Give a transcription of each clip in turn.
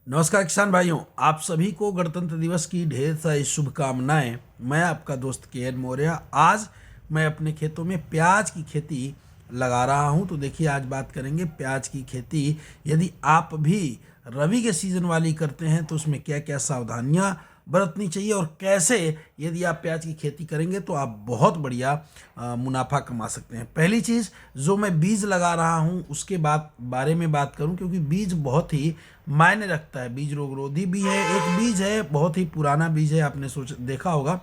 नमस्कार किसान भाइयों, आप सभी को गणतंत्र दिवस की ढेर सारी शुभकामनाएं। मैं आपका दोस्त के.एन. मौर्य। आज मैं अपने खेतों में प्याज की खेती लगा रहा हूं। तो देखिए, आज बात करेंगे प्याज की खेती। यदि आप भी रबी के सीजन वाली करते हैं तो उसमें क्या क्या सावधानियां बरतनी चाहिए और कैसे यदि आप प्याज की खेती करेंगे तो आप बहुत बढ़िया मुनाफा कमा सकते हैं। पहली चीज़, जो मैं बीज लगा रहा हूं उसके बारे में बात करूं, क्योंकि बीज बहुत ही मायने रखता है। बीज रोगरोधी भी है। एक बीज है, बहुत ही पुराना बीज है, आपने देखा होगा,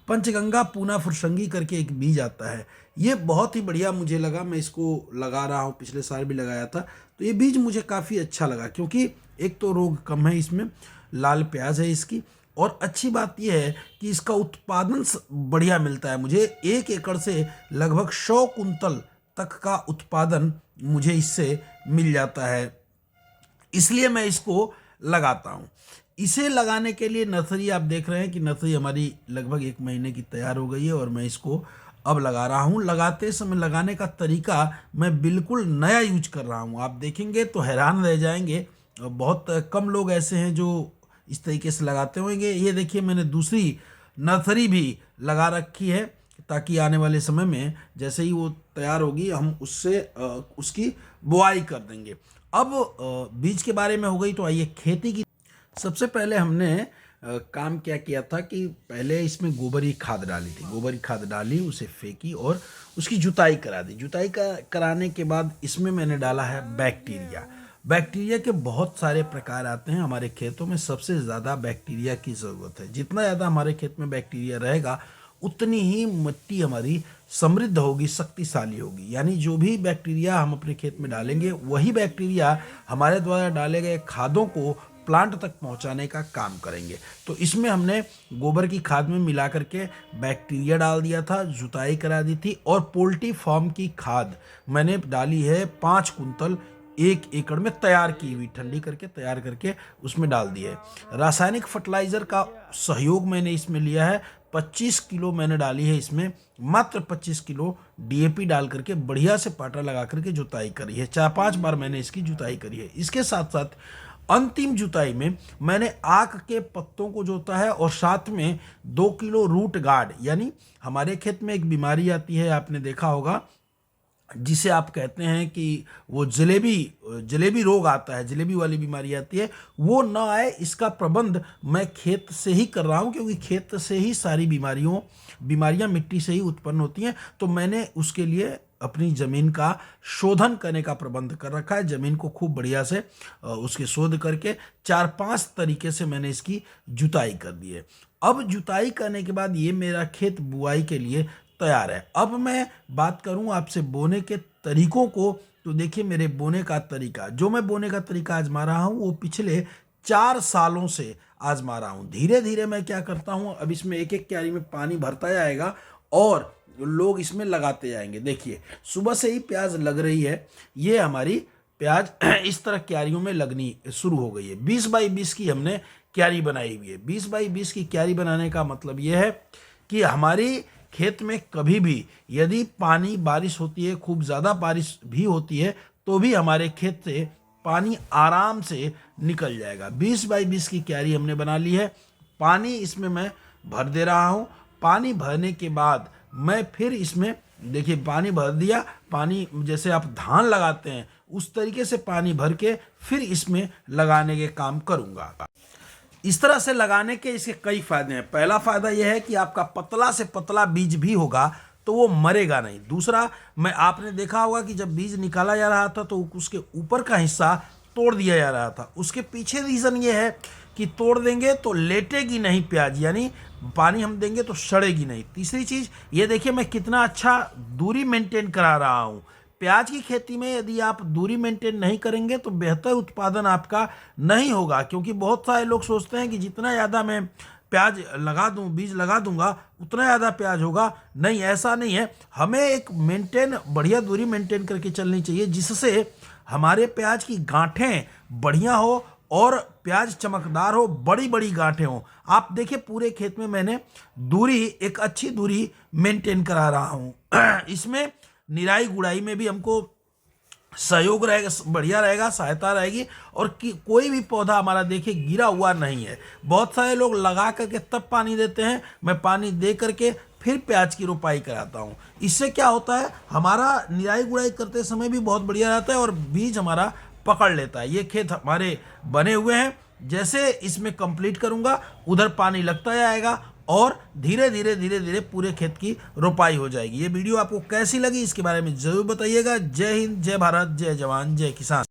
पंचगंगा पूना फुरसंगी करके एक बीज आता है। ये बहुत ही बढ़िया मुझे लगा, मैं इसको लगा रहा हूँ, पिछले साल भी लगाया था। तो ये बीज मुझे काफ़ी अच्छा लगा, क्योंकि एक तो रोग कम है इसमें, लाल प्याज है इसकी, और अच्छी बात यह है कि इसका उत्पादन बढ़िया मिलता है। मुझे 1 एकड़ से लगभग 100 कुंतल तक का उत्पादन मुझे इससे मिल जाता है, इसलिए मैं इसको लगाता हूँ। इसे लगाने के लिए नर्सरी आप देख रहे हैं कि नर्सरी हमारी लगभग 1 महीने की तैयार हो गई है और मैं इसको अब लगा रहा हूँ। लगाते समय लगाने का तरीका मैं बिल्कुल नया यूज कर रहा हूँ। आप देखेंगे तो हैरान रह जाएंगे। बहुत कम लोग ऐसे हैं जो इस तरीके से लगाते होंगे। ये देखिए, मैंने दूसरी नर्सरी भी लगा रखी है, ताकि आने वाले समय में जैसे ही वो तैयार होगी हम उससे उसकी बुआई कर देंगे। अब बीज के बारे में हो गई, तो आइए खेती की। सबसे पहले हमने काम क्या किया था कि पहले इसमें गोबर की खाद डाली थी। गोबर की खाद डाली, उसे फेंकी और उसकी जुताई करा दी। जुताई कराने के बाद इसमें मैंने डाला है बैक्टीरिया। बैक्टीरिया के बहुत सारे प्रकार आते हैं। हमारे खेतों में सबसे ज़्यादा बैक्टीरिया की ज़रूरत है। जितना ज़्यादा हमारे खेत में बैक्टीरिया रहेगा उतनी ही मिट्टी हमारी समृद्ध होगी, शक्तिशाली होगी। यानी जो भी बैक्टीरिया हम अपने खेत में डालेंगे, वही बैक्टीरिया हमारे द्वारा डाले गए खादों को प्लांट तक पहुंचाने का काम करेंगे। तो इसमें हमने गोबर की खाद में मिला करके बैक्टीरिया डाल दिया था, जुताई करा दी थी, और पोल्ट्री फार्म की खाद मैंने डाली है 5 कुंतल 1 एकड़ में, तैयार की हुई, ठंडी करके तैयार करके उसमें डाल दी है। रासायनिक फर्टिलाइजर का सहयोग मैंने इसमें लिया है। 25 किलो मैंने डाली है इसमें, मात्र 25 किलो डीएपी डाल करके बढ़िया से पाटा लगा करके जुताई करी है। 4-5 बार मैंने इसकी जुताई करी है। इसके साथ साथ अंतिम जुताई में मैंने आक के पत्तों को जोता है, और साथ में 2 किलो रूट गार्ड, यानी हमारे खेत में एक बीमारी आती है, आपने देखा होगा, जिसे आप कहते हैं कि वो जलेबी रोग आता है, जलेबी वाली बीमारी आती है, वो ना आए इसका प्रबंध मैं खेत से ही कर रहा हूँ, क्योंकि खेत से ही सारी बीमारियां मिट्टी से ही उत्पन्न होती हैं। तो मैंने उसके लिए अपनी ज़मीन का शोधन करने का प्रबंध कर रखा है। ज़मीन को खूब बढ़िया से उसके शोध करके 4-5 तरीके से मैंने इसकी जुताई कर दी है। अब जुताई करने के बाद ये मेरा खेत बुआई के लिए तैयार है। अब मैं बात करूं आपसे बोने के तरीकों को, तो देखिए, मेरे बोने का तरीका, जो मैं बोने का तरीका आजमा रहा हूं, वो पिछले 4 सालों से आजमा रहा हूं। धीरे धीरे मैं क्या करता हूं, अब इसमें एक एक क्यारी में पानी भरता जाएगा और लोग इसमें लगाते जाएंगे। देखिए, सुबह से ही प्याज लग रही है। ये हमारी प्याज इस तरह क्यारियों में लगनी शुरू हो गई है। 20 बाई 20 की हमने क्यारी बनाई हुई है। 20 बाई 20 की क्यारी बनाने का मतलब यह है कि हमारी खेत में कभी भी यदि पानी, बारिश होती है, खूब ज़्यादा बारिश भी होती है, तो भी हमारे खेत से पानी आराम से निकल जाएगा। 20 बाई 20 की क्यारी हमने बना ली है। पानी इसमें मैं भर दे रहा हूँ। पानी भरने के बाद मैं फिर इसमें, देखिए, पानी भर दिया, पानी जैसे आप धान लगाते हैं उस तरीके से पानी भर के फिर इसमें लगाने के काम करूँगा। इस तरह से लगाने के इसके कई फायदे हैं। पहला फायदा यह है कि आपका पतला से पतला बीज भी होगा तो वो मरेगा नहीं। दूसरा, आपने देखा होगा कि जब बीज निकाला जा रहा था तो उसके ऊपर का हिस्सा तोड़ दिया जा रहा था। उसके पीछे रीज़न ये है कि तोड़ देंगे तो लेटेगी नहीं प्याज, यानी पानी हम देंगे तो सड़ेगी नहीं। तीसरी चीज़ ये देखिए, मैं कितना अच्छा दूरी मेंटेन करा रहा हूँ। प्याज की खेती में यदि आप दूरी मेंटेन नहीं करेंगे तो बेहतर उत्पादन आपका नहीं होगा, क्योंकि बहुत सारे लोग सोचते हैं कि जितना ज़्यादा मैं प्याज लगा दूं, बीज लगा दूंगा, उतना ज़्यादा प्याज होगा। नहीं, ऐसा नहीं है। हमें एक बढ़िया दूरी मेंटेन करके चलनी चाहिए, जिससे हमारे प्याज की गांठें बढ़िया हो और प्याज चमकदार हो, बड़ी बड़ी गांठें हो। आप देखिए, पूरे खेत में मैंने एक अच्छी दूरी मेंटेन करा रहा हूँ। इसमें निराई गुड़ाई में भी हमको सहयोग रहेगा, बढ़िया रहेगा, सहायता रहेगी। और कोई भी पौधा हमारा देखिए गिरा हुआ नहीं है। बहुत सारे लोग लगा करके तब पानी देते हैं, मैं पानी दे करके फिर प्याज की रोपाई कराता हूँ। इससे क्या होता है, हमारा निराई गुड़ाई करते समय भी बहुत बढ़िया रहता है और बीज हमारा पकड़ लेता है। ये खेत हमारे बने हुए हैं, जैसे इसमें कंप्लीट करूंगा उधर पानी लगता जाएगा और धीरे धीरे धीरे धीरे पूरे खेत की रोपाई हो जाएगी। ये वीडियो आपको कैसी लगी इसके बारे में जरूर बताइएगा। जय हिंद, जय भारत, जय जवान, जय किसान।